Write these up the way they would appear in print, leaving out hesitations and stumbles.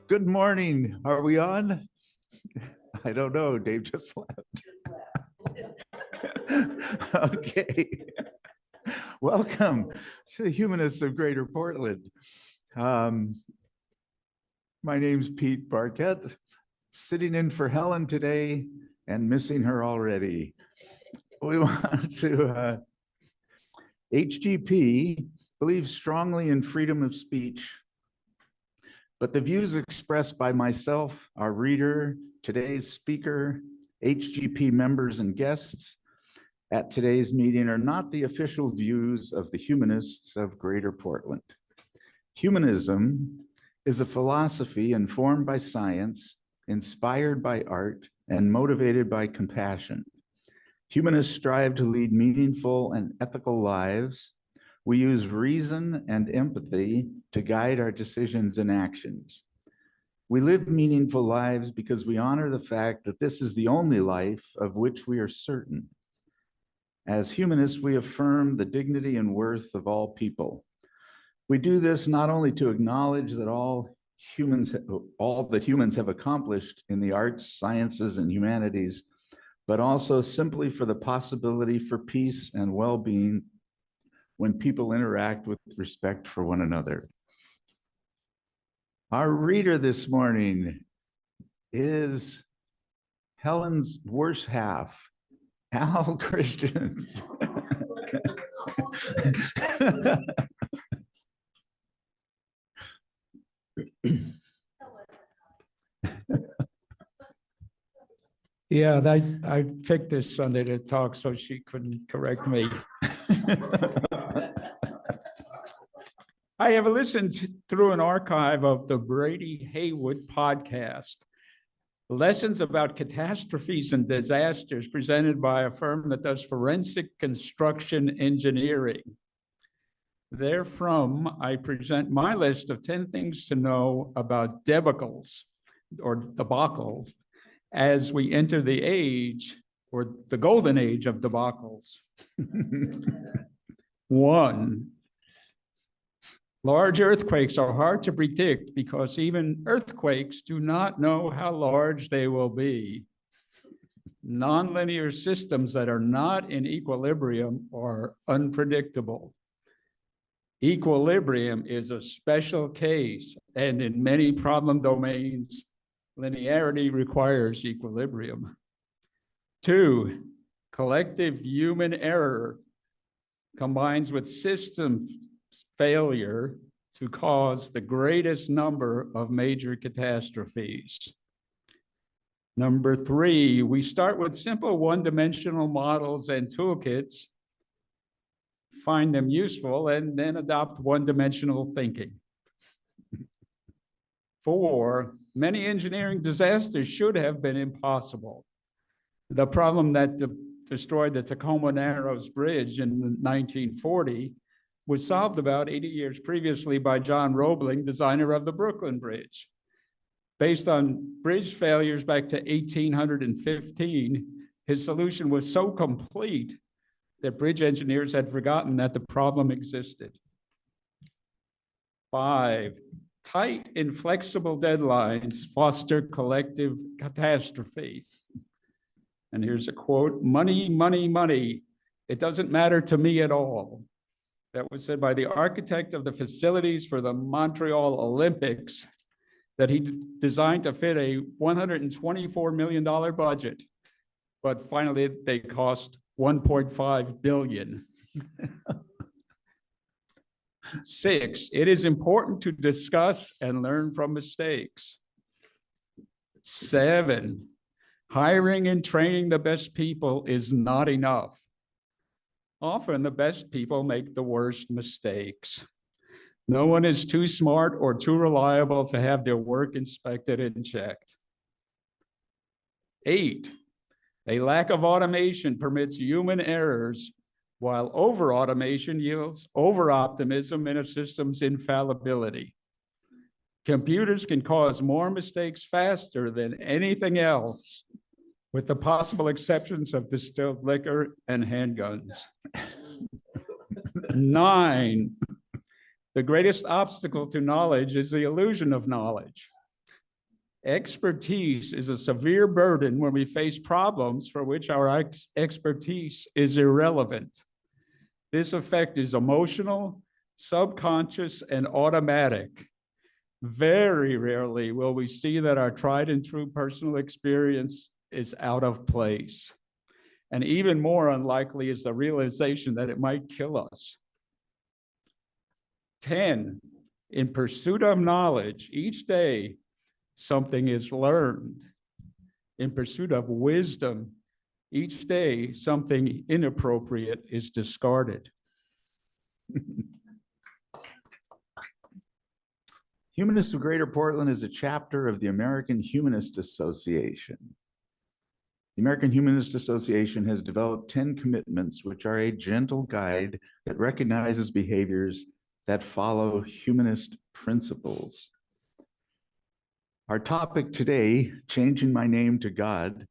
Good morning. Are we on? I don't know. Dave just left. Okay. Welcome to the Humanists of Greater Portland. My name's Pete Barquette, sitting in for Helen today and missing her already. We want to, HGP believes strongly in freedom of speech, but the views expressed by myself, our reader, today's speaker, HGP members and guests at today's meeting are not the official views of the humanists of Greater Portland. Humanism is a philosophy informed by science, inspired by art, and motivated by compassion. Humanists strive to lead meaningful and ethical lives. We use reason and empathy to guide our decisions and actions. We live meaningful lives because we honor the fact that this is the only life of which we are certain. As humanists, we affirm the dignity and worth of all people. We do this not only to acknowledge that all that humans have accomplished in the arts, sciences, and humanities, but also simply for the possibility for peace and well-being when people interact with respect for one another. Our reader this morning is Helen's worse half, Al Christians. Yeah, I picked this Sunday to talk so she couldn't correct me. I have listened through an archive of the Brady Haywood podcast, lessons about catastrophes and disasters presented by a firm that does forensic construction engineering. Therefrom, I present my list of 10 things to know about debacles or debacles as we enter the age or the golden age of debacles. 1, large earthquakes are hard to predict because even earthquakes do not know how large they will be. Nonlinear systems that are not in equilibrium are unpredictable. Equilibrium is a special case, and in many problem domains, linearity requires equilibrium. 2, collective human error combines with system failure to cause the greatest number of major catastrophes. Number 3, we start with simple one-dimensional models and toolkits, find them useful, and then adopt one-dimensional thinking. 4, many engineering disasters should have been impossible. The problem that destroyed the Tacoma Narrows Bridge in 1940 was solved about 80 years previously by John Roebling, designer of the Brooklyn Bridge. Based on bridge failures back to 1815, his solution was so complete that bridge engineers had forgotten that the problem existed. 5, tight, inflexible deadlines foster collective catastrophe. And here's a quote: money, money, money. It doesn't matter to me at all. That was said by the architect of the facilities for the Montreal Olympics that he designed to fit a $124 million budget, but finally they cost $1.5 billion. 6, it is important to discuss and learn from mistakes. 7, hiring and training the best people is not enough. Often the best people make the worst mistakes. No one is too smart or too reliable to have their work inspected and checked. 8, a lack of automation permits human errors, while over-automation yields over-optimism in a system's infallibility. Computers can cause more mistakes faster than anything else, with the possible exceptions of distilled liquor and handguns. 9, the greatest obstacle to knowledge is the illusion of knowledge. Expertise is a severe burden when we face problems for which our expertise is irrelevant. This effect is emotional, subconscious, and automatic. Very rarely will we see that our tried and true personal experience is out of place. And even more unlikely is the realization that it might kill us. 10, in pursuit of knowledge, each day something is learned. In pursuit of wisdom, each day something inappropriate is discarded. Humanists of Greater Portland is a chapter of the American Humanist Association. The American Humanist Association has developed 10 commitments, which are a gentle guide that recognizes behaviors that follow humanist principles. Our topic today, Changing My Name to God,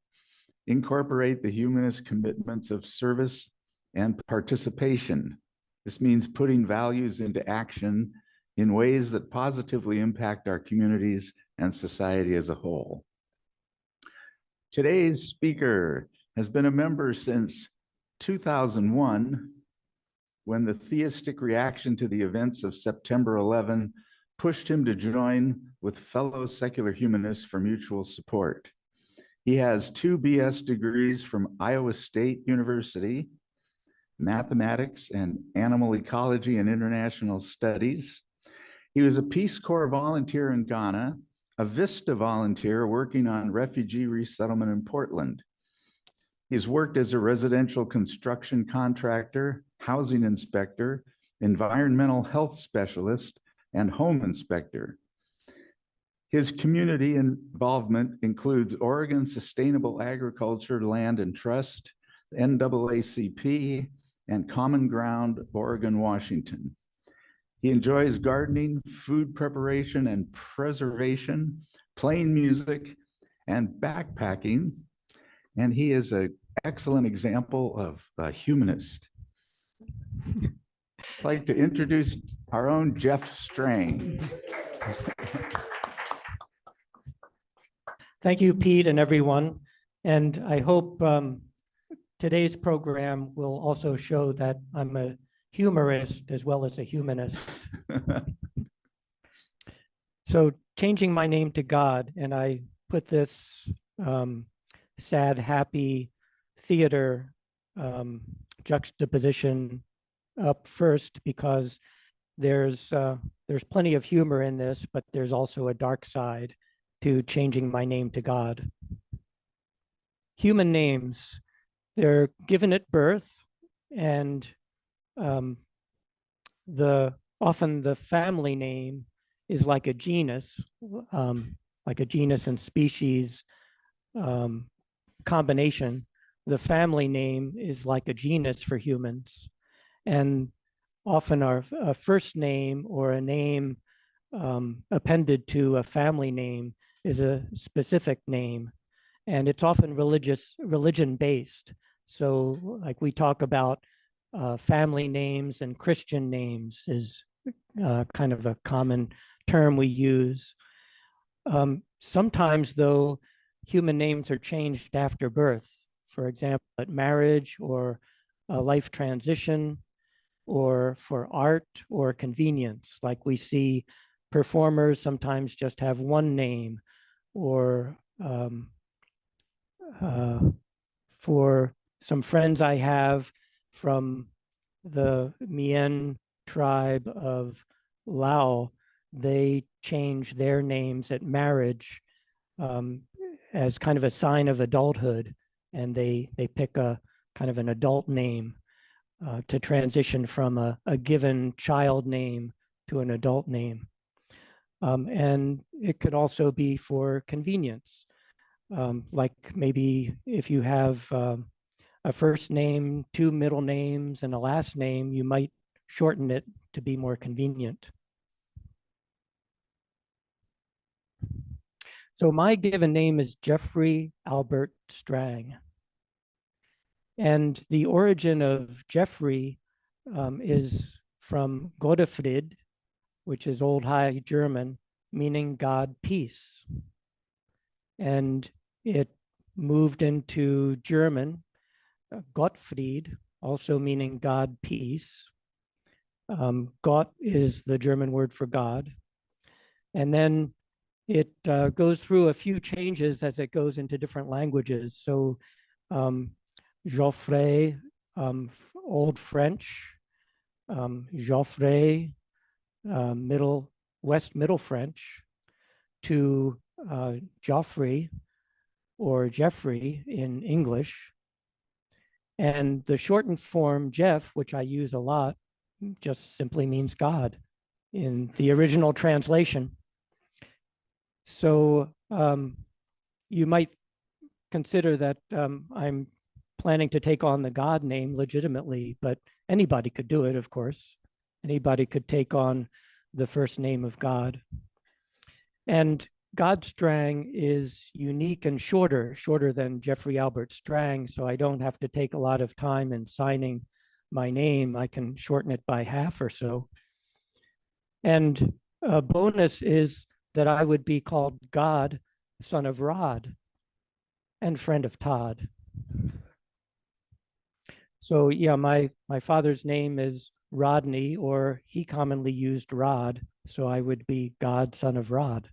incorporate the humanist commitments of service and participation. This means putting values into action in ways that positively impact our communities and society as a whole. Today's speaker has been a member since 2001, when the theistic reaction to the events of September 11 pushed him to join with fellow secular humanists for mutual support. He has 2 BS degrees from Iowa State University, mathematics and animal ecology and international studies. He was a Peace Corps volunteer in Ghana, a VISTA volunteer working on refugee resettlement in Portland. He's worked as a residential construction contractor, housing inspector, environmental health specialist, and home inspector. His community involvement includes Oregon Sustainable Agriculture Land and Trust, NAACP, and Common Ground, Oregon, Washington. He enjoys gardening, food preparation and preservation, playing music, and backpacking. And he is an excellent example of a humanist. I'd like to introduce our own Jeff Strang. Thank you, Pete, and everyone. And I hope today's program will also show that I'm a humorist as well as a humanist. So changing my name to God, and I put this sad, happy theater juxtaposition up first because there's plenty of humor in this, but there's also a dark side to changing my name to God. Human names, they're given at birth, and often the family name is like a genus and species combination. The family name is like a genus for humans, and often our first name or a name appended to a family name is a specific name, and it's often religion based. So like we talk about family names and Christian names is kind of a common term we use. Sometimes though, human names are changed after birth, for example, at marriage or a life transition, or for art or convenience. Like we see performers sometimes just have one name, or for some friends I have from the Mien tribe of Lao, they change their names at marriage as kind of a sign of adulthood, and they pick a kind of an adult name to transition from a given child name to an adult name. And it could also be for convenience. Like maybe if you have a first name, 2 middle names, and a last name, you might shorten it to be more convenient. So my given name is Jeffrey Albert Strang. And the origin of Jeffrey is from Godefried, which is Old High German, meaning God peace. and it moved into German, Gottfried, also meaning God peace. Gott is the German word for God. And then it goes through a few changes as it goes into different languages. So Geoffrey, Old French, Geoffrey, West Middle French, to Joffrey or Jeffrey in English. And the shortened form Jeff, which I use a lot, just simply means God in the original translation. So you might consider that I'm planning to take on the God name legitimately, but anybody could do it, of course. Anybody could take on the first name of God. And God Strang is unique and shorter than Jeffrey Albert Strang, so I don't have to take a lot of time in signing my name. I can shorten it by half or so. And a bonus is that I would be called God, son of Rod, and friend of Todd. So yeah, my father's name is Rodney, or he commonly used Rod, so I would be God, son of Rod.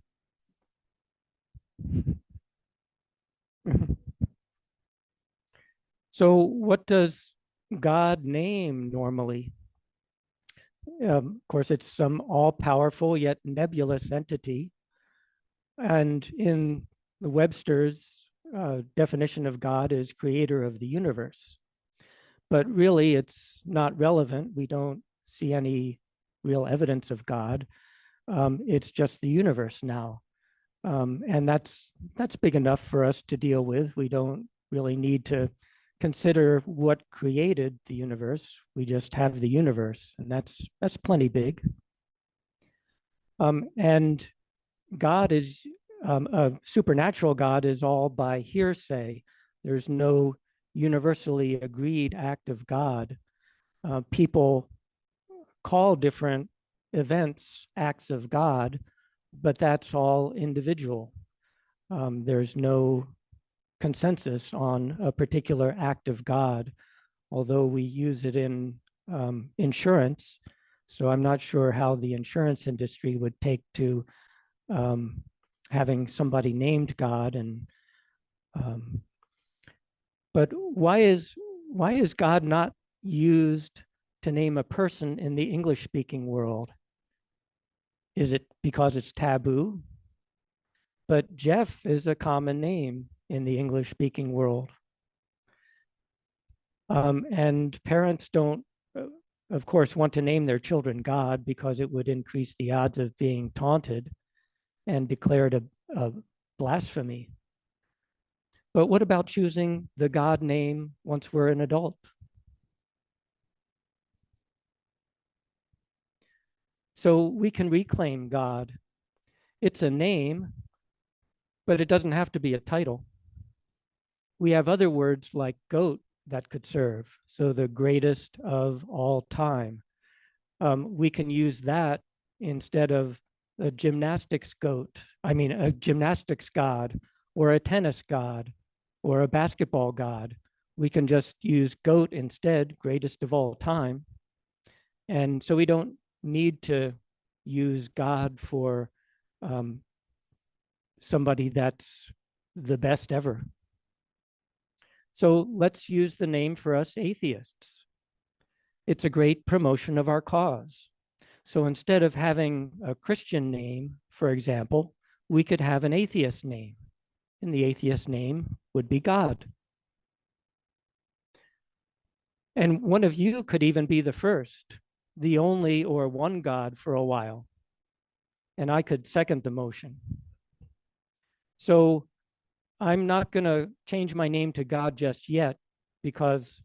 So what does God name normally? Of course, it's some all-powerful yet nebulous entity. And in the Webster's definition of God is creator of the universe. But really, it's not relevant. We don't see any real evidence of God. It's just the universe now. And that's big enough for us to deal with. We don't really need to consider what created the universe. We just have the universe, and that's plenty big. And God is a supernatural God is all by hearsay. There's no universally agreed act of God. People call different events acts of God, but that's all individual. There's no consensus on a particular act of God, although we use it in insurance. So I'm not sure how the insurance industry would take to having somebody named God. And but why is God not used to name a person in the English-speaking world? Is it because it's taboo? But Jeff is a common name in the English-speaking world. And parents don't, of course, want to name their children God because it would increase the odds of being taunted and declared a blasphemy. But what about choosing the God name once we're an adult? So we can reclaim God. It's a name, but it doesn't have to be a title. We have other words like goat that could serve. So the greatest of all time. We can use that instead of a gymnastics goat. I mean, a gymnastics god, or a tennis god, or a basketball god. We can just use goat instead, greatest of all time. And so we don't need to use God for somebody that's the best ever. So let's use the name for us atheists. It's a great promotion of our cause. So instead of having a Christian name, for example, we could have an atheist name, and the atheist name would be God. And one of you could even be the first, the only or one God for a while. And I could second the motion. So I'm not going to change my name to God just yet, because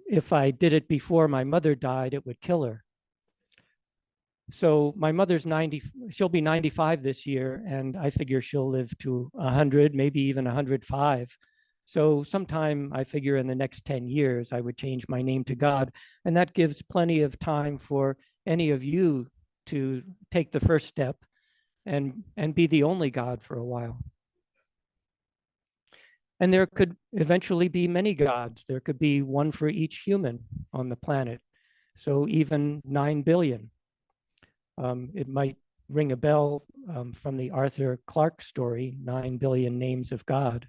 if I did it before my mother died, it would kill her. So my mother's 90, she'll be 95 this year, and I figure she'll live to 100, maybe even 105. So sometime I figure in the next 10 years, I would change my name to God. And that gives plenty of time for any of you to take the first step and be the only God for a while. And there could eventually be many gods. There could be one for each human on the planet. So even 9 billion. It might ring a bell from the Arthur Clarke story, 9 billion names of God.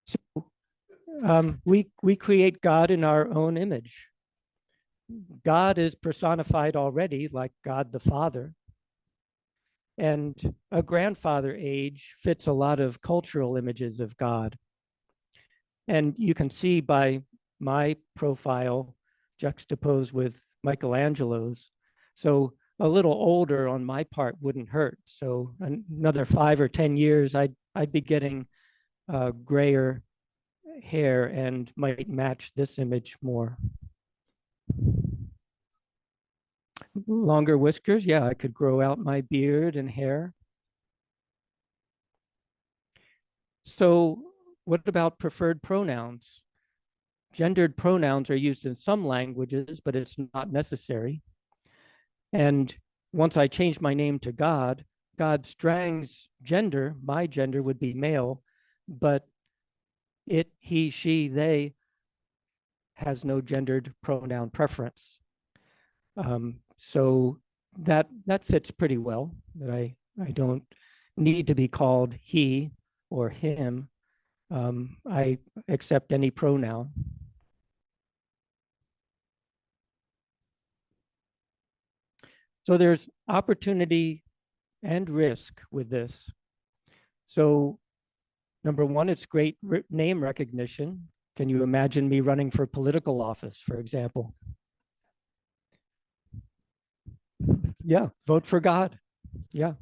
So we create God in our own image. God is personified already, like God the Father. And a grandfather age fits a lot of cultural images of God. And you can see by my profile juxtaposed with Michelangelo's. So a little older on my part wouldn't hurt. So another 5 or 10 years, I'd be getting grayer hair and might match this image more. Longer whiskers, yeah, I could grow out my beard and hair. So what about preferred pronouns? Gendered pronouns are used in some languages, but it's not necessary. And once I change my name to God, God Strang's gender, my gender would be male, but it, he, she, they has no gendered pronoun preference. So that fits pretty well, that I don't need to be called he or him. I accept any pronoun. So there's opportunity and risk with this. So number one, it's great name recognition. Can you imagine me running for political office, for example? Yeah, vote for God. Yeah.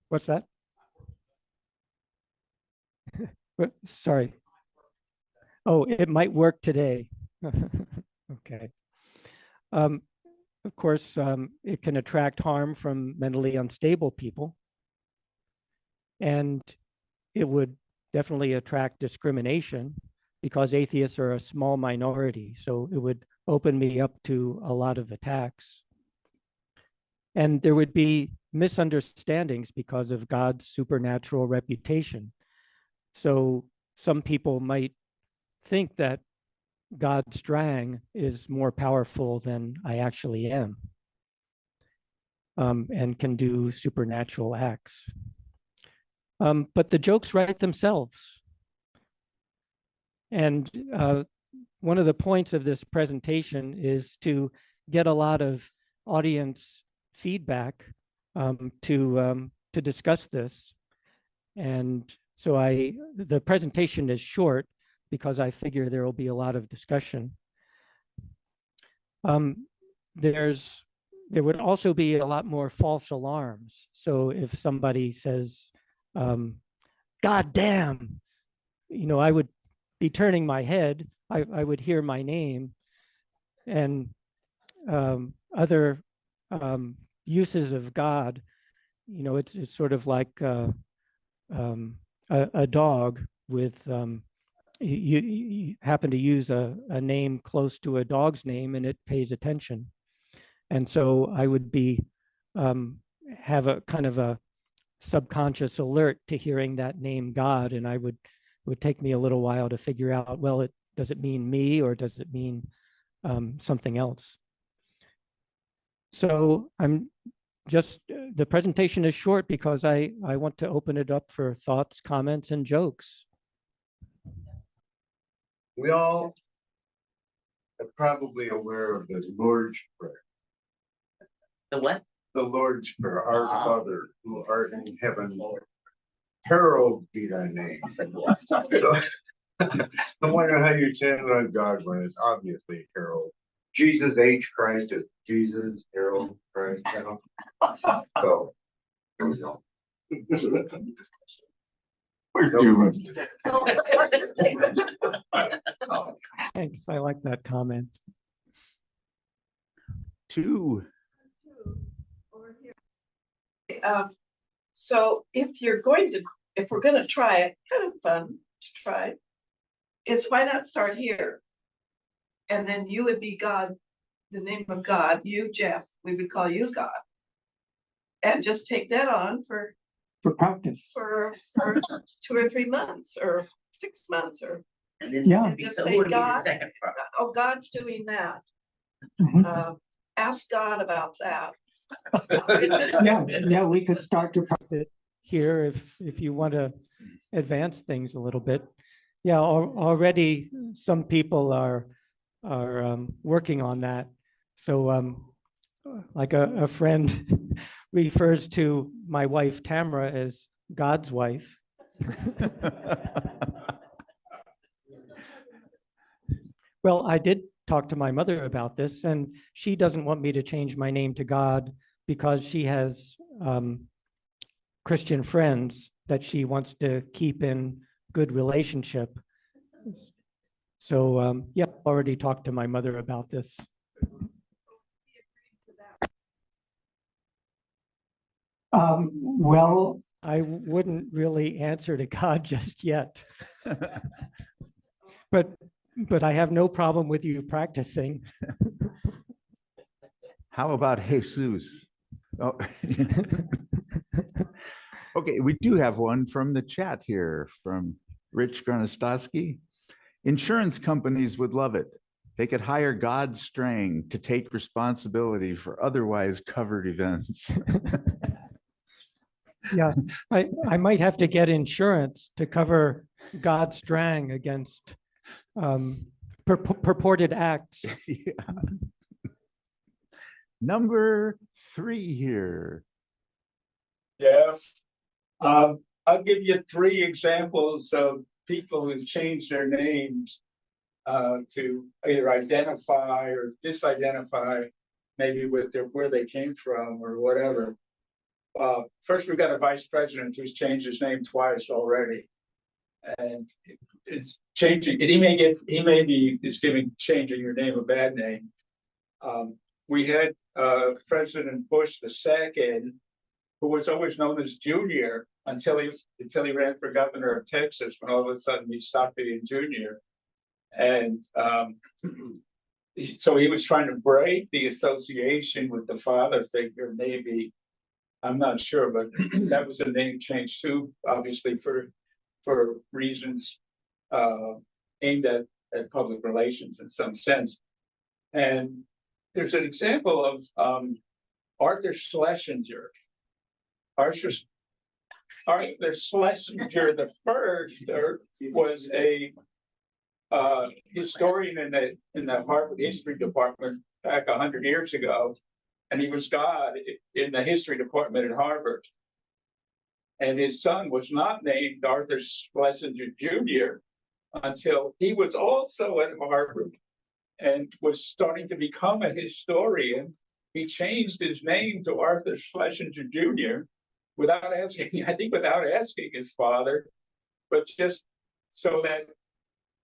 What's that? Sorry. Oh, it might work today. Okay. Of course, it can attract harm from mentally unstable people. And it would definitely attract discrimination because atheists are a small minority. So it would open me up to a lot of attacks. And there would be misunderstandings because of God's supernatural reputation. So some people might think that God Strang is more powerful than I actually am, and can do supernatural acts. But the jokes write themselves. And one of the points of this presentation is to get a lot of audience feedback to discuss this. And so the presentation is short because I figure there will be a lot of discussion. There would also be a lot more false alarms. So if somebody says, God damn, I would be turning my head. I would hear my name, and other uses of God. It's sort of like a dog with you happen to use a name close to a dog's name, and it pays attention. And so I would be have a kind of a subconscious alert to hearing that name God, and it would take me a little while to figure out, well, does it mean me or does it mean something else? So the presentation is short because I want to open it up for thoughts, comments, and jokes. We all are probably aware of the Lord's Prayer. The what? The Lord's Prayer, our Father who art in heaven, hallowed be thy name. So, no matter how you chant on God when it's obviously Harold. Jesus H. Christ is Jesus, Harold Christ. So here we go. Thanks. I like that comment. 2. So if we're going to try it, kind of fun to try, is why not start here? And then you would be God, the name of God, you, Jeff, we would call you God. and just take that on for practice. for 2 or 3 months or 6 months or And then Yeah. and Just so say would be the God. second part. oh, God's doing that. Mhm. Ask God about that. Yeah, we could start to. It here if you want to advance things a little bit. Yeah, already some people are working on that. So like a friend refers to my wife Tamara as God's wife. Well, I did talk to my mother about this, and she doesn't want me to change my name to God because she has Christian friends that she wants to keep in good relationship. So, yeah, already talked to my mother about this. Well, I wouldn't really answer to God just yet. But I have no problem with you practicing. How about Jesus? Oh. Okay, we do have one from the chat here from Rich Gronostowski. Insurance companies would love it. They could hire Jeff Strang to take responsibility for otherwise covered events. Yeah, I might have to get insurance to cover Jeff Strang against purported acts. Yeah. Number 3 here. Jeff, I'll give you 3 examples of people who've changed their names to either identify or disidentify, maybe with where they came from or whatever. First, we've got a vice president who's changed his name twice already, and it's changing. And he may be changing your name a bad name. We had President Bush II, who was always known as Junior until he ran for governor of Texas, when all of a sudden he stopped being Junior. And so he was trying to break the association with the father figure, maybe. I'm not sure, but that was a name change too, obviously for reasons aimed at public relations in some sense. And there's an example of Arthur Schlesinger. Arthur Schlesinger the first was a historian in the Harvard History Department back 100 years ago, and he was God in the history department at Harvard. And his son was not named Arthur Schlesinger Jr. until he was also at Harvard and was starting to become a historian. He changed his name to Arthur Schlesinger Jr. without asking his father, but just so that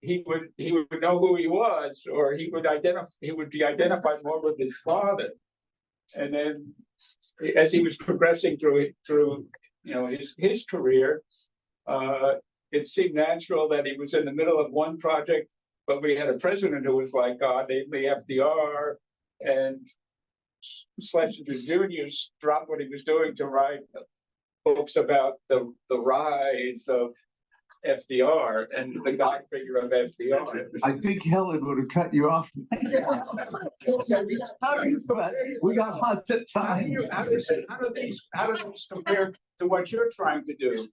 he would know who he was, or he would be identified more with his father. And then, as he was progressing through his career, it seemed natural that he was in the middle of one project, but we had a president who was like God, namely FDR, and Schlesinger Jr. dropped what he was doing to write books about the rise of FDR and the God figure of FDR. I think Helen would have cut you off. We got lots of time. How do these compare to what you're trying to do?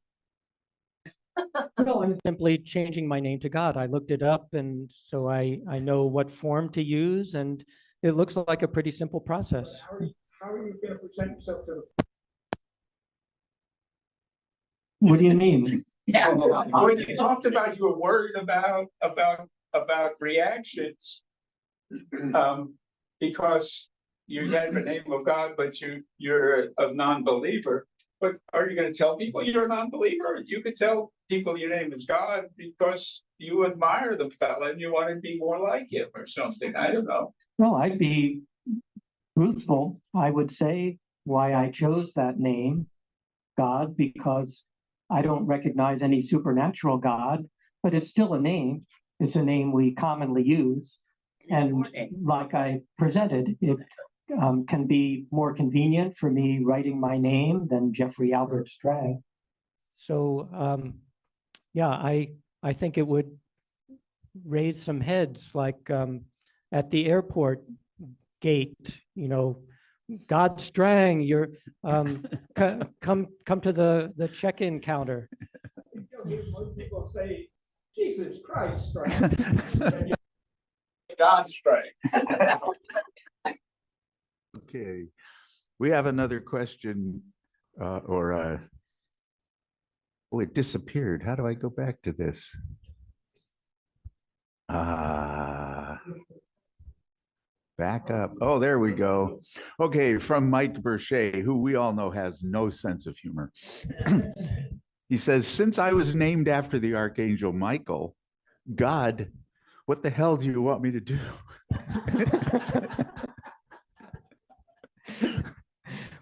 No, I'm simply changing my name to God. I looked it up, and so I know what form to use, and it looks like a pretty simple process. How are you going to present yourself to what do you mean? Yeah. When you talked about you were worried about reactions, because you have the name of God, but you're a non-believer. But are you going to tell people you're a non-believer? You could tell people your name is God because you admire the fella and you want to be more like him or something. I don't know. Well, I'd be truthful. I would say why I chose that name, God, because I don't recognize any supernatural God, but it's still a name. It's a name we commonly use. And like I presented, can be more convenient for me writing my name than Jeffrey Albert Strang. So, yeah, I think it would raise some heads, like at the airport gate, God Strang, you're come to the check-in counter. People say, Jesus Christ, Strang. God strike. Okay, we have another question, oh, it disappeared. How do I go back to this? Back up. Oh, there we go. Okay, from Mike Berchet, who we all know has no sense of humor. He says, since I was named after the Archangel Michael, God, what the hell do you want me to do?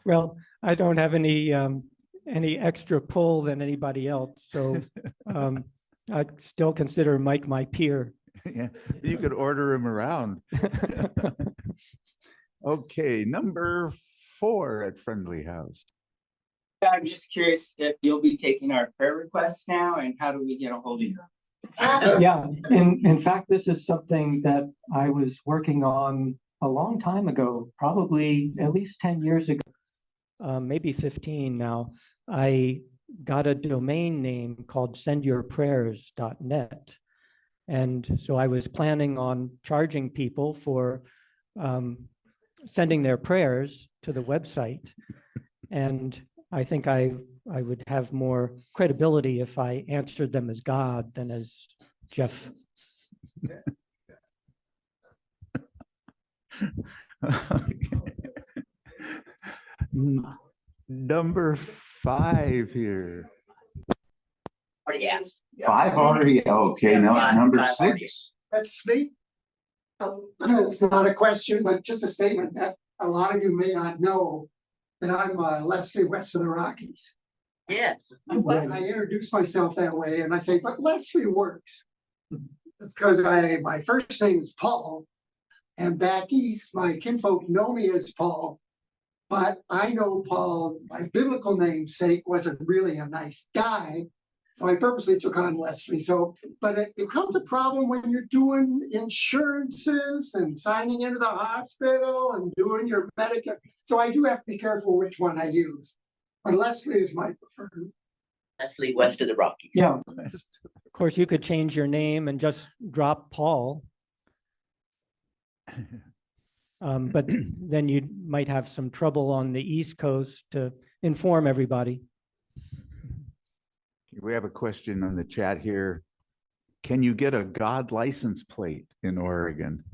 Well, I don't have any extra pull than anybody else, so I still consider Mike my peer. Yeah, you could order him around. Okay, number 4 at Friendly House. I'm just curious if you'll be taking our prayer requests now, and how do we get a hold of you? Yeah, in fact, this is something that I was working on a long time ago, probably at least 10 years ago. Maybe 15 now. I got a domain name called sendyourprayers.net. And so I was planning on charging people for sending their prayers to the website. And I think I would have more credibility if I answered them as God than as Jeff. Number 5 here. Already asked. 5 already, okay, now number Five already. 6. That's me. It's not a question, but just a statement that a lot of you may not know that I'm Leslie west of the Rockies. Yes. I introduce myself that way and I say, but Leslie works. Because my first name is Paul, and back east, my kinfolk know me as Paul. But I know Paul, my biblical namesake, wasn't really a nice guy. So I purposely took on Leslie. But it becomes a problem when you're doing insurances and signing into the hospital and doing your Medicare. So I do have to be careful which one I use. But Leslie is my preferred. Leslie west of the Rockies. Yeah, Of course, you could change your name and just drop Paul. But then you might have some trouble on the East Coast to inform everybody. We have a question on the chat here. Can you get a God license plate in Oregon?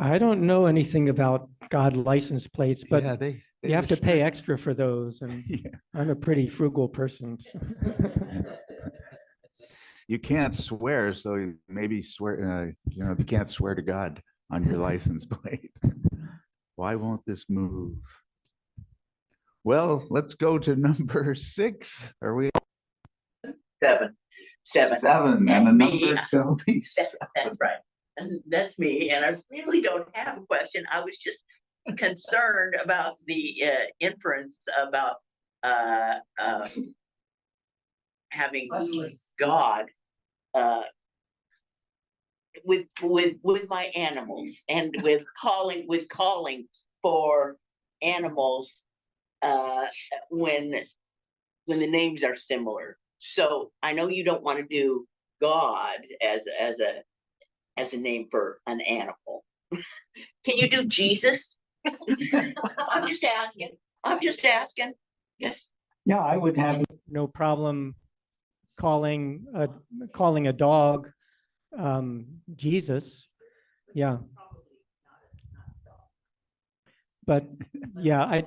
I don't know anything about God license plates, but yeah, they you have to pay restrict- extra for those, and Yeah. I'm a pretty frugal person. You can't swear, so maybe swear. You can't swear to God on your license plate. Why won't this move? Well, let's go to number 6. Are we? 7. 7, and That's the me. number shall be That's right. And that's me. And I really don't have a question. I was just concerned about the inference about having God with my animals, and with calling for animals when the names are similar. So I know you don't want to do God as a name for an animal. Can you do Jesus? I'm just asking. Yes. yeah, I would have No problem calling a dog Jesus. Yeah. But yeah,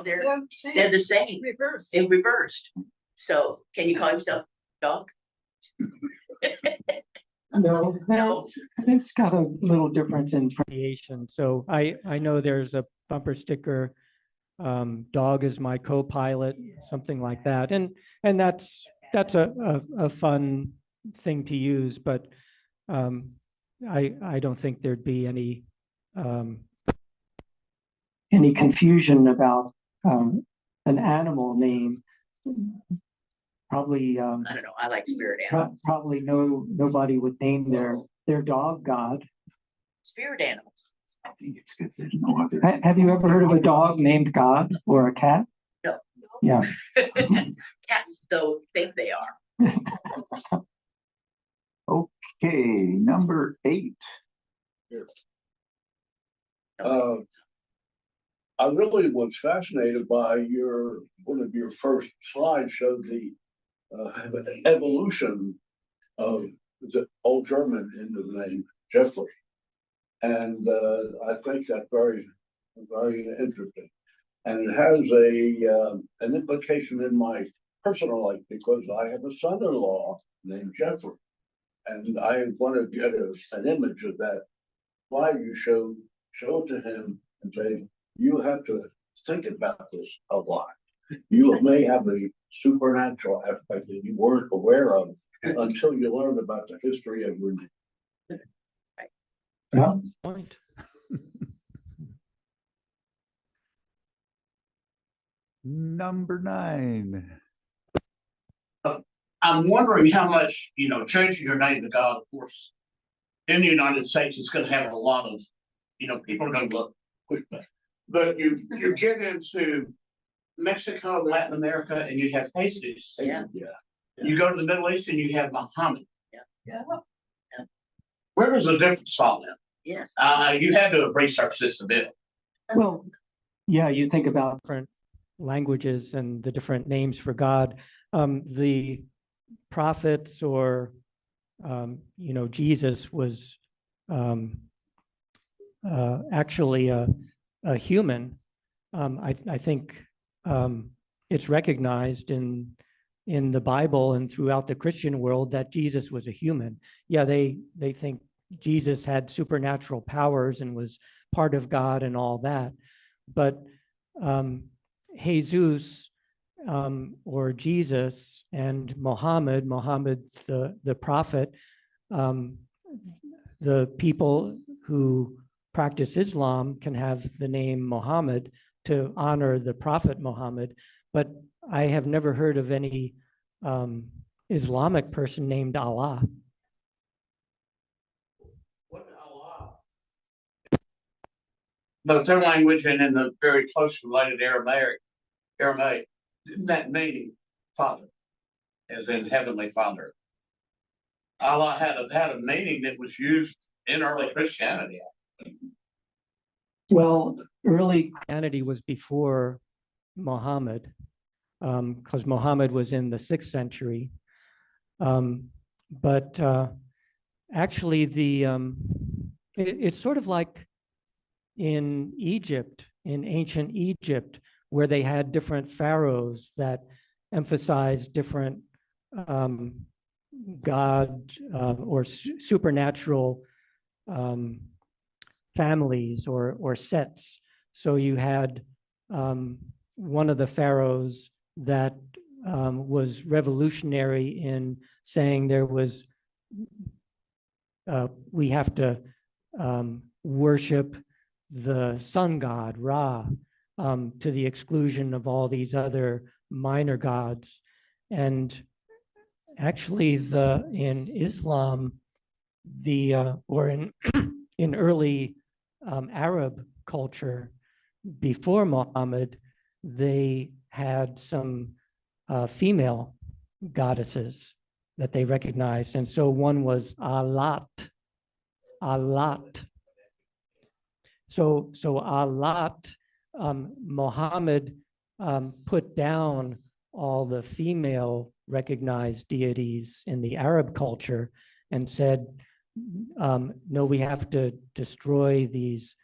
They're the same. Reverse. In reversed. So can you call yourself dog? no, No. it's got a little difference in pronunciation. So I know there's a bumper sticker, dog is my co-pilot, something like that. And that's a fun thing to use, but I don't think there'd be any confusion about an animal name. Probably I don't know, I like spirit animals. probably nobody would name their dog God. Spirit animals. I think it's because there's no other. Have you ever heard of a dog named God or a cat? No. Yeah. Cats don't think they are. Okay, number 8. I really was fascinated by one of your first slides showed the evolution of the Old German into the name Jeffrey. And I think that's very, very interesting. And it has an implication in my personal life because I have a son-in-law named Jeffrey. And I want to get an image of that slide you show it to him and say, you have to think about this a lot. You may have a supernatural aspect that you weren't aware of until you learned about the history of your name. Yeah. point. Number 9. I'm wondering how much, changing your name to God, of course, in the United States, it's going to have a lot of, people are going to look pushback. But you get into Mexico, Latin America, and you have Jesus. Yeah. You go to the Middle East and you have Muhammad. Yeah. Where does the difference fall in? Yes. You had to have researched this a bit. Well, yeah, you think about Different languages and the different names for God. The prophets or Jesus was actually a human. I think it's recognized in the Bible and throughout the Christian world that Jesus was a human. Yeah, they think Jesus had supernatural powers and was part of God and all that, but Jesus or Jesus and Muhammad the prophet, the people who practice Islam can have the name Muhammad to honor the prophet Muhammad, but I have never heard of any Islamic person named Allah. But their language and in the very close related Aramaic, didn't that meaning Father, as in Heavenly Father? Allah had a meaning that was used in early Christianity. well, early Christianity was before Muhammad, because Muhammad was in the 6th century. But actually, it's sort of like in Egypt, in ancient Egypt, where they had different pharaohs that emphasized different God or supernatural families or sets. So you had one of the pharaohs that was revolutionary in saying there was we have to worship the sun god Ra to the exclusion of all these other minor gods. And actually in Islam, or in early Arab culture before Muhammad, they had some female goddesses that they recognized. And so one was Alat. So Alat, Muhammad put down all the female recognized deities in the Arab culture and said, no, we have to destroy these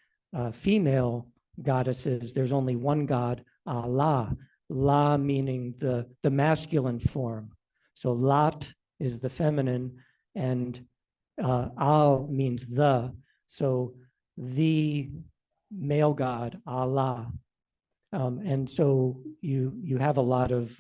female goddesses. There's only one God, Allah. La meaning the masculine form. So Lat is the feminine, and Al means the. So the male god, Allah. And so you have a lot of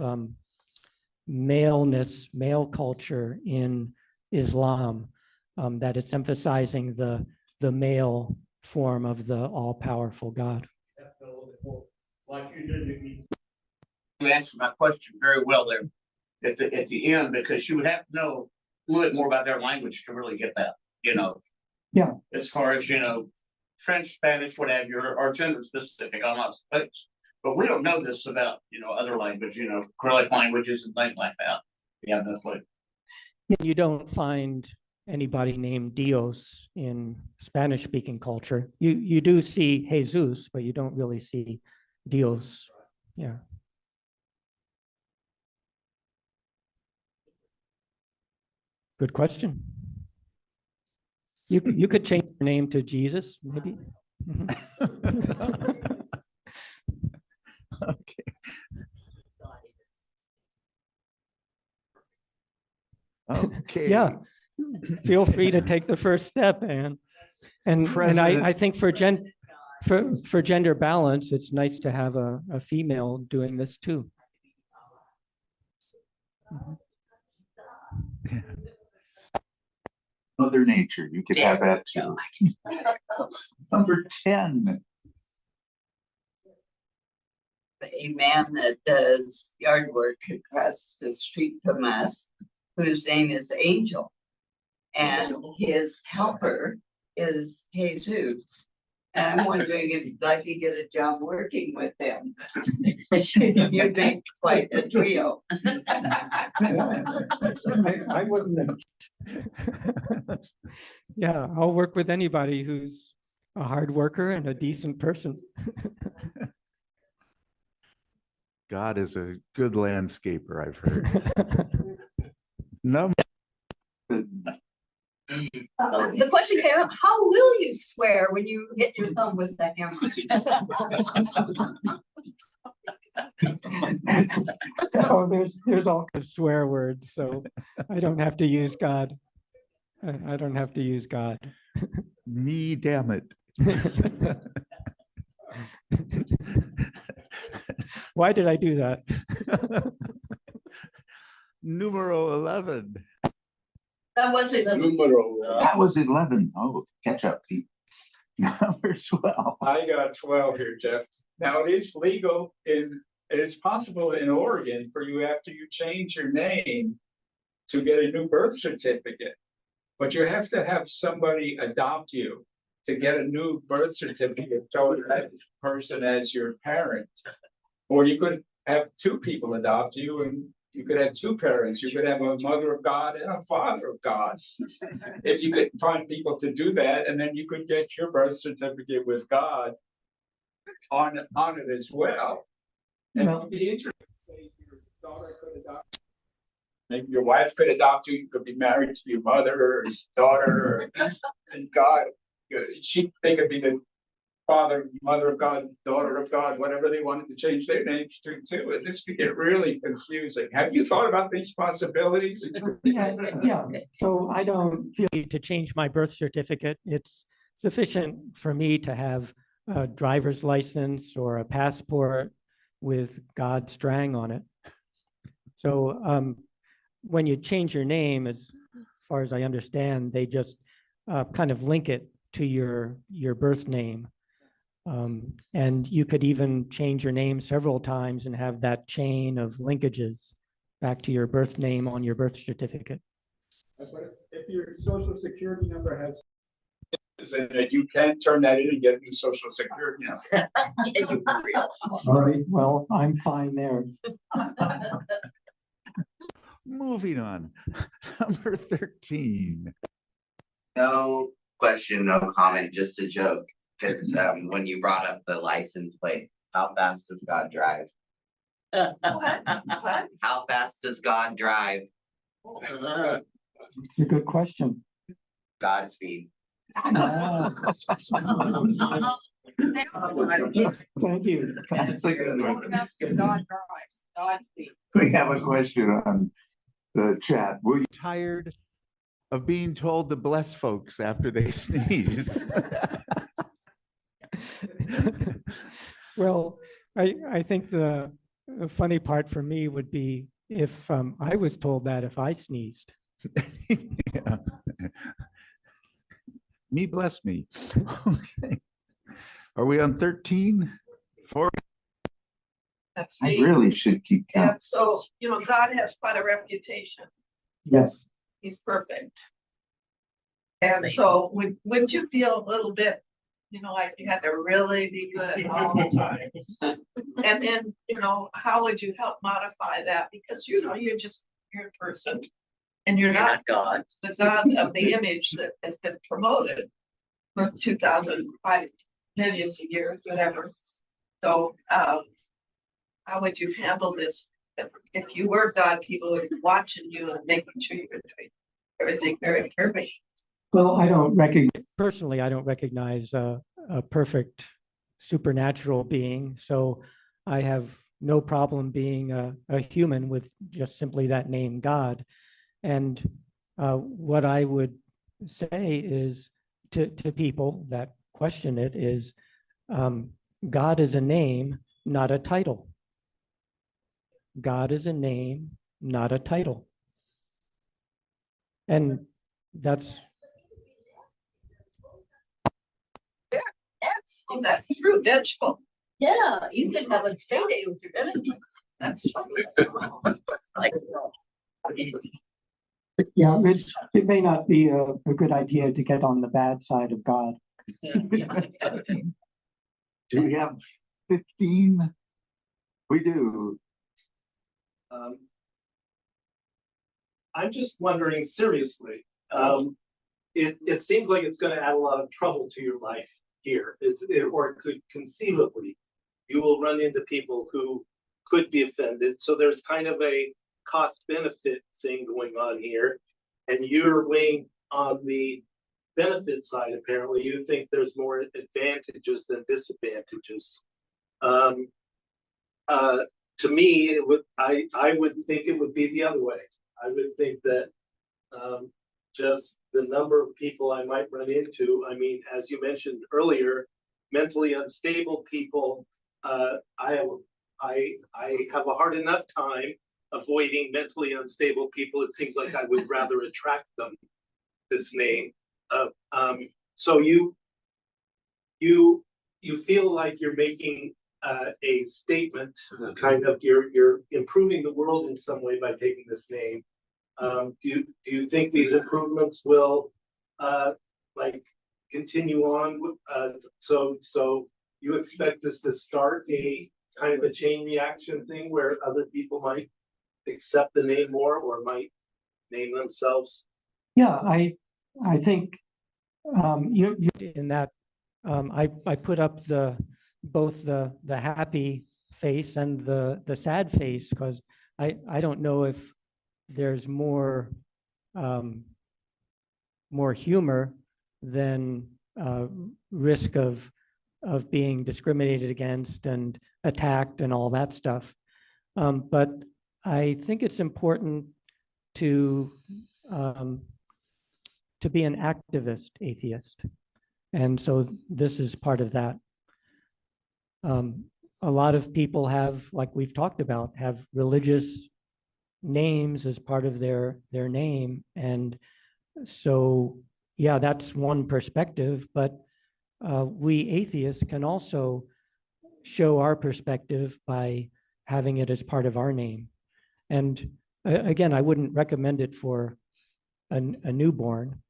maleness, male culture in Islam. that it's emphasizing the male form of the all-powerful God. Like you did, you answered my question very well there at the end, because you would have to know a little bit more about their language to really get that, Yeah. As far as, French, Spanish, what have you, or gender specific, I'm not, but we don't know this about, other language, Cyrillic languages and things like that. We have no clue. You don't find anybody named Dios in Spanish-speaking culture. You do see Jesus, but you don't really see Dios. Yeah. Good question. You could change your name to Jesus, maybe. Okay. Okay. Yeah. Feel free to take the first step, Anne. And I think for gender balance, it's nice to have a female doing this too. Yeah. Mother Nature, you could have that too. Number 10. A man that does yard work across the street from us, whose name is Angel, and his helper is Jesus. And I'm wondering if you'd like to get a job working with them. You make quite a trio. I wouldn't. Yeah, I'll work with anybody who's a hard worker and a decent person. God is a good landscaper, I've heard. Number The question came up, how will you swear when you hit your thumb with the hammer? Oh, there's all kinds of swear words, so I don't have to use God. I don't have to use God. me, damn it. Why did I do that? Numero 11. That wasn't That was 11. Oh, catch up, Pete. Number 12. I got 12 here, Jeff. Now, it is legal it is possible in Oregon for you, after you change your name, to get a new birth certificate. But you have to have somebody adopt you to get a new birth certificate showing that person as your parent. Or you could have two people adopt you, and you could have two parents. You could have a mother of God and a father of God. If you could find people to do that, and then you could get your birth certificate with God on it as well. And it would be interesting to say your daughter could adopt. Maybe your wife could adopt you. You could be married to your mother or his daughter, and God, they could be the father, mother of God, daughter of God, whatever they wanted to change their names to too. And this could get really confusing. Have you thought about these possibilities? Yeah. So I don't feel to change my birth certificate. It's sufficient for me to have a driver's license or a passport with God Strang on it. So when you change your name, as far as I understand, they just kind of link it to your birth name. And you could even change your name several times and have that chain of linkages back to your birth name on your birth certificate. But if your social security number has, that you can turn that in and get a new social security number. all right. Well, I'm fine there. Moving on. Number 13. No question, no comment, just a joke. Because when you brought up the license plate, how fast does God drive? What? How fast does God drive? It's a good question. Godspeed. Ah. Thank you. That's a good one. God drives, Godspeed. We have a question on the chat. Will you Tired of being told to bless folks after they sneeze? Well, I think the funny part for me would be if I was told that if I sneezed. Yeah. Me bless me. Okay. Are we on 13? 4? That's I me. really should keep count. And so, God has quite a reputation. Yes. He's perfect. And so would you feel a little bit, like you had to really be good all the time? And then, how would you help modify that? Because, you're a person and you're not God, the God of the image that has been promoted for 2,005 millions of years, whatever. So, how would you handle this? If you were God, people would be watching you and making sure you were doing everything very perfect. Well, personally, I don't recognize a perfect supernatural being. So I have no problem being a human with just simply that name, God. And what I would say is to people that question it is, God is a name, not a title. God is a name, not a title. And that's That's true, vengeful. Yeah, you can have a payday with your enemies. That's yeah, it may not be a good idea to get on the bad side of God. Do we have 15? We do. I'm just wondering seriously, it seems like it's going to add a lot of trouble to your life here. Or it could conceivably, you will run into people who could be offended. So there's kind of a cost benefit thing going on here. And you're weighing on the benefit side, apparently. You think there's more advantages than disadvantages. To me, I would think it would be the other way. I would think that just the number of people I might run into, I mean, as you mentioned earlier, mentally unstable people, I have a hard enough time avoiding mentally unstable people. It seems like I would rather attract them, this name. So you feel like you're making a statement, kind of you're improving the world in some way by taking this name. Do you think these improvements will continue on? So you expect this to start a kind of a chain reaction thing where other people might accept the name more or might name themselves? Yeah, I think you in that I put up both the happy face and the sad face, because I don't know if there's more humor than risk of being discriminated against and attacked and all that stuff. But I think it's important to be an activist atheist. And so this is part of that. A lot of people have, like we've talked about, have religious names as part of their name. And so, yeah, that's one perspective, but we atheists can also show our perspective by having it as part of our name. And again, I wouldn't recommend it for a newborn,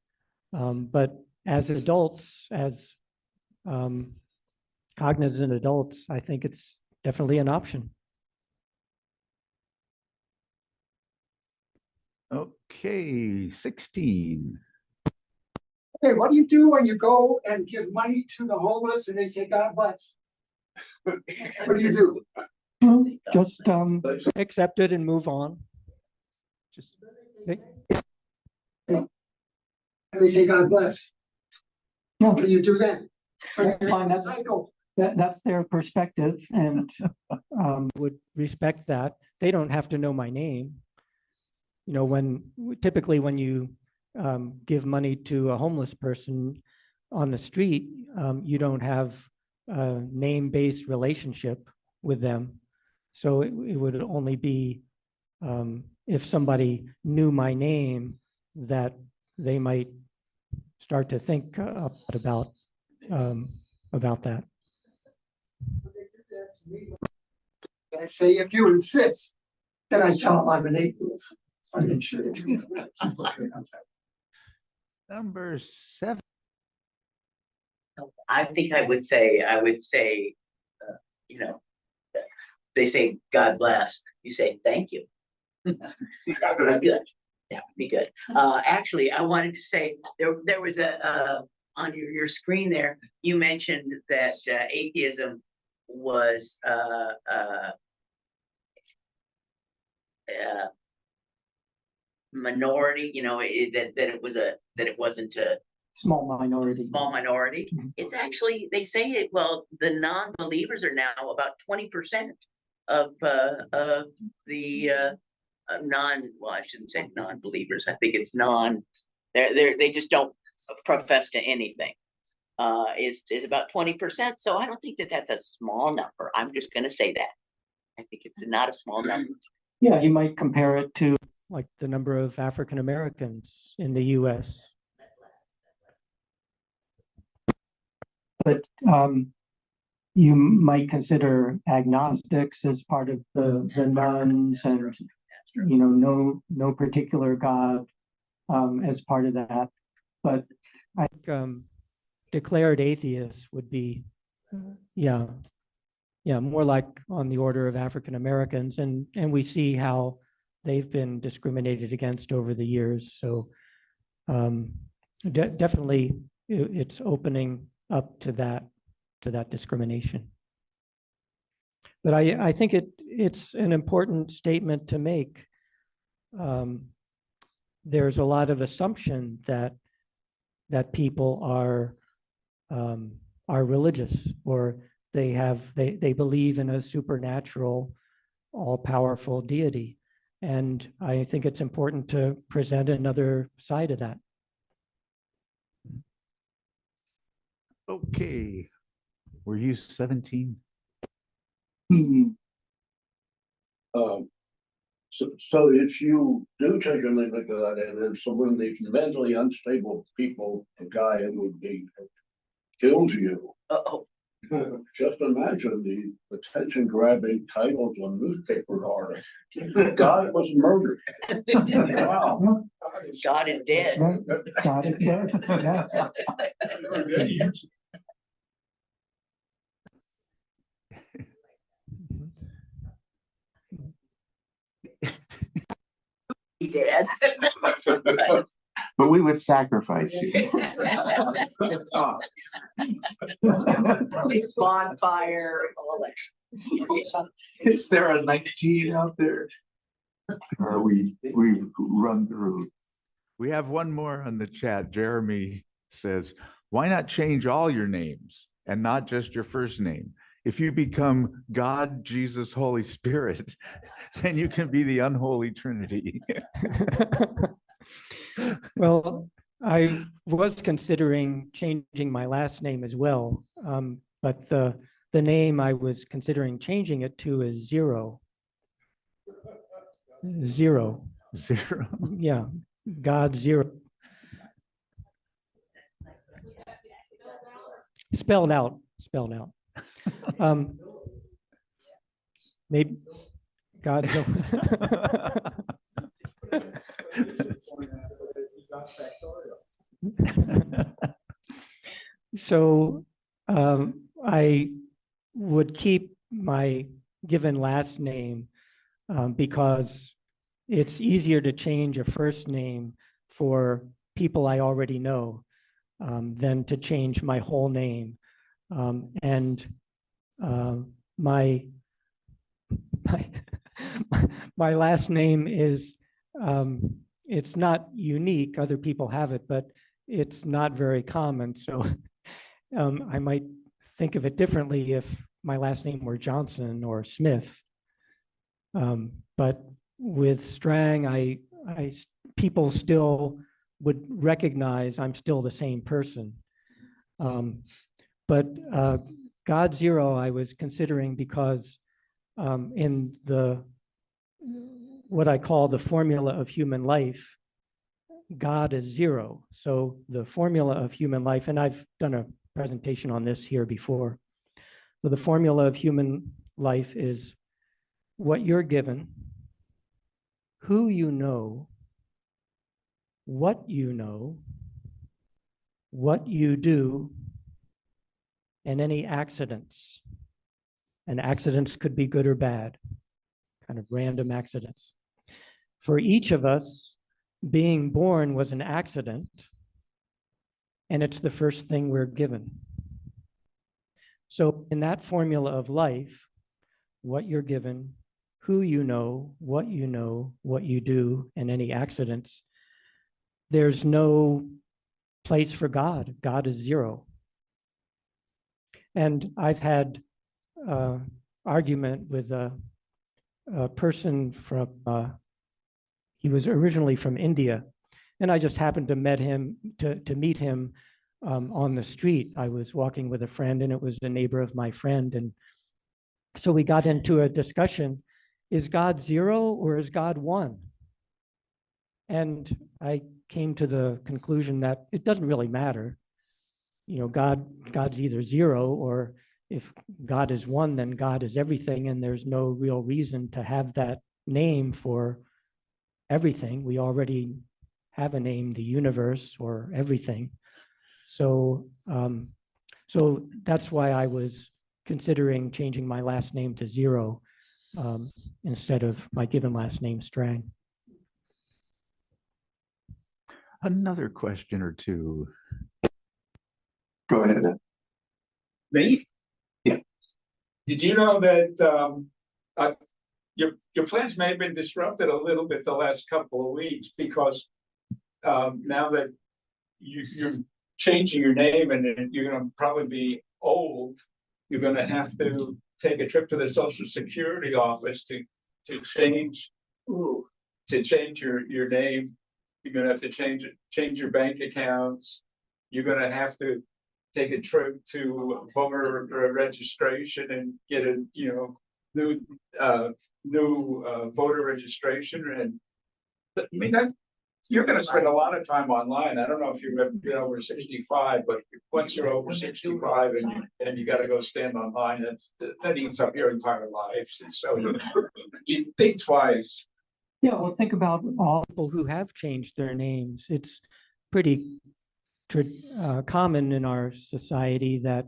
but as adults, as cognizant adults, I think it's definitely an option. Okay, 16. Okay, what do you do when you go and give money to the homeless and they say, God bless? What do you do? Just accept it and move on. Just And they say, God bless. No. What do you do then? That's fine. Cycle. That's their perspective, and would respect that. They don't have to know my name. You know, typically when you give money to a homeless person on the street, you don't have a name-based relationship with them. So it would only be if somebody knew my name that they might start to think about that. I say, if you insist, then I tell them I'm an atheist. So I make sure. Number 7. I think I would say, you know, they say, God bless, you say, thank you. That would be good. That would be good. Actually, I wanted to say, there was on your screen there, you mentioned that atheism was minority, that it wasn't a Small minority. small minority. It's actually, they say it, well, the non-believers are now about 20% of the well, I shouldn't say non-believers. I think it's they just don't profess to anything. Is about 20%. So I don't think that's a small number. I'm just going to say that. I think it's not a small number. Yeah, you might compare it to like the number of African Americans in the U.S. But you might consider agnostics as part of the nuns, and no particular God as part of that. But I think declared atheists would be, more like on the order of African Americans, and we see how they've been discriminated against over the years. So definitely, it's opening up to that discrimination. But I think it's an important statement to make. There's a lot of assumption that people are religious, or they believe in a supernatural, all-powerful deity. And I think it's important to present another side of that. Okay. Were you 17? So if you do take a look at that, and then so when these mentally unstable people, a guy who would be kills you. Just imagine the attention-grabbing titles on newspaper articles. God was murdered. Wow. God is dead. God is dead. Yeah. Dead. But we would sacrifice you. Bonfire, all that. Is there a 19 out there? Or we run through. We have one more on the chat. Jeremy says, why not change all your names and not just your first name? If you become God, Jesus, Holy Spirit, then you can be the unholy Trinity. Well, I was considering changing my last name as well, but the name I was considering changing it to is Zero. Zero. Zero. Yeah, God Zero. Spelled out. Maybe God. So I would keep my given last name because it's easier to change a first name for people I already know than to change my whole name. And my last name is, it's not unique. Other people have it, but it's not very common. So I might think of it differently if my last name were Johnson or Smith. But with Strang, people still would recognize I'm still the same person. But God Zero, I was considering because in what I call the formula of human life, God is zero. So the formula of human life, and I've done a presentation on this here before. So the formula of human life is what you're given, who you know, what you know, what you do, and any accidents. And accidents could be good or bad, kind of random accidents. For each of us, being born was an accident, and it's the first thing we're given. So in that formula of life, what you're given, who you know, what you do, and any accidents, there's no place for God. God is zero. And I've had argument with a person from, he was originally from India, and I just happened to meet him on the street. I was walking with a friend, and it was a neighbor of my friend. And so we got into a discussion, is God zero or is God one? And I came to the conclusion that it doesn't really matter. You know, God's either zero, or if God is one, then God is everything, and there's no real reason to have that name for everything. We already have a name, the universe or everything. So, so that's why I was considering changing my last name to Zero instead of my given last name, Strang. Another question or two. Go ahead. Me? Yeah. Did you know that your plans may have been disrupted a little bit the last couple of weeks because now that you're changing your name and you're going to probably be old, you're going to have to take a trip to the Social Security office to change your name. You're going to have to change your bank accounts. You're going to have to take a trip to voter registration and get a new voter registration. And I mean, you're going to spend a lot of time online. I don't know if you've ever been over 65, but once you're over 65 and you got to go stand online, that eats up your entire life. So you think twice. Yeah, well, think about all people who have changed their names. It's pretty common in our society that,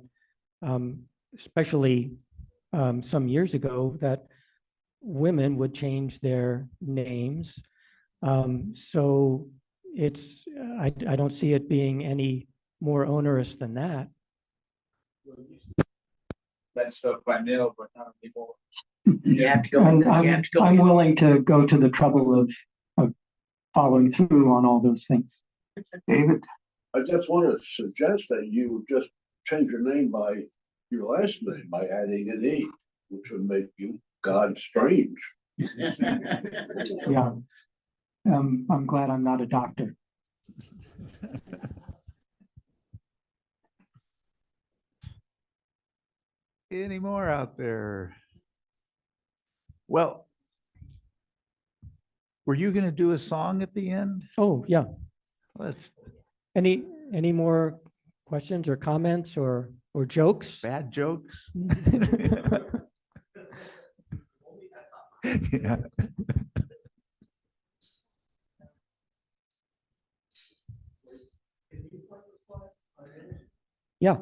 especially some years ago, that women would change their names. So it's, I don't see it being any more onerous than that. That stuff by mail, but not anymore. You have to go. I'm willing to go to the trouble of following through on all those things. David? I just want to suggest that you just change your name by your last name by adding an E, which would make you God Strange. Yeah. I'm glad I'm not a doctor. Any more out there? Well, were you going to do a song at the end? Oh, yeah. Let's. Any more questions or comments or jokes? Bad jokes? Yeah. Yeah.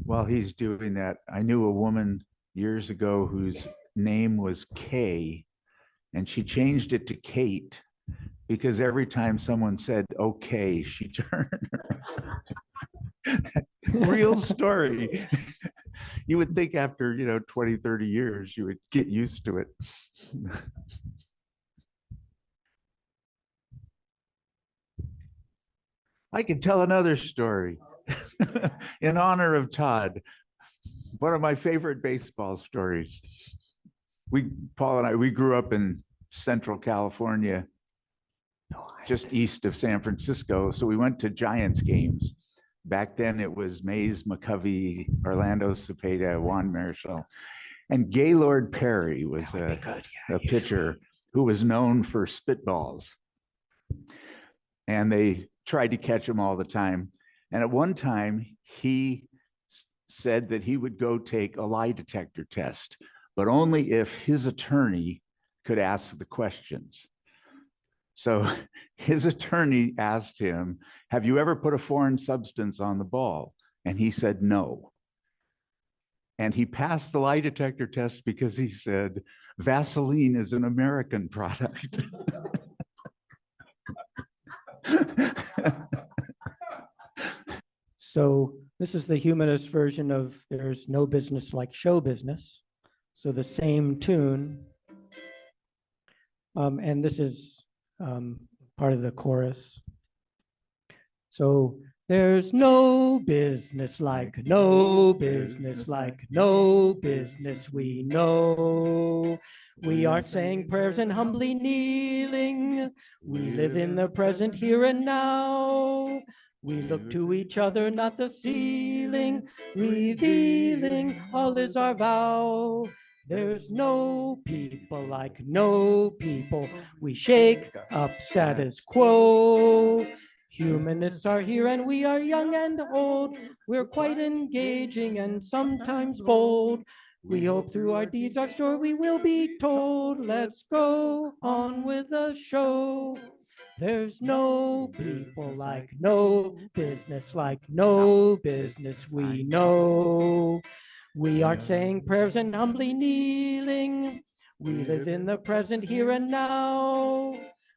While he's doing that, I knew a woman years ago whose name was Kay, and she changed it to Kate because every time someone said okay, she turned. Real story. You would think after 20, 30 years you would get used to it. I can tell another story in honor of Todd. One of my favorite baseball stories. Paul and I, we grew up in Central California, just east of San Francisco. So we went to Giants games. Back then it was Mays, McCovey, Orlando Cepeda, Juan Marichal. And Gaylord Perry was a pitcher who was known for spitballs. And they tried to catch him all the time. And at one time, he said that he would go take a lie detector test, but only if his attorney could ask the questions. So his attorney asked him, have you ever put a foreign substance on the ball? And he said no. And he passed the lie detector test because he said, Vaseline is an American product. So this is the humanist version of there's no business like show business. So the same tune. And this is part of the chorus. So there's no business like no business like no business we know. We aren't saying prayers and humbly kneeling. We live in the present here and now. We look to each other, not the ceiling, revealing all is our vow. There's no people like no people. We shake up status quo. Humanists are here and we are young and old. We're quite engaging and sometimes bold. We hope through our deeds, our story will be told. Let's go on with the show. There's no people like no business like no business we know. We aren't saying prayers and humbly kneeling. We live in the present here and now.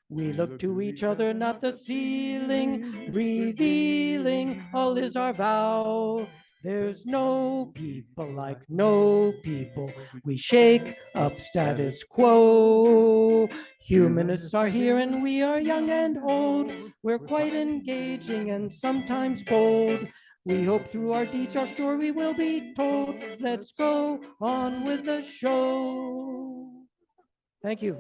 We look to each other, not the ceiling, revealing all is our vow. There's no people like no people. We shake up status quo. Humanists are here and we are young and old. We're quite engaging and sometimes bold. We hope through our deeds our story will be told. Let's go on with the show. Thank you.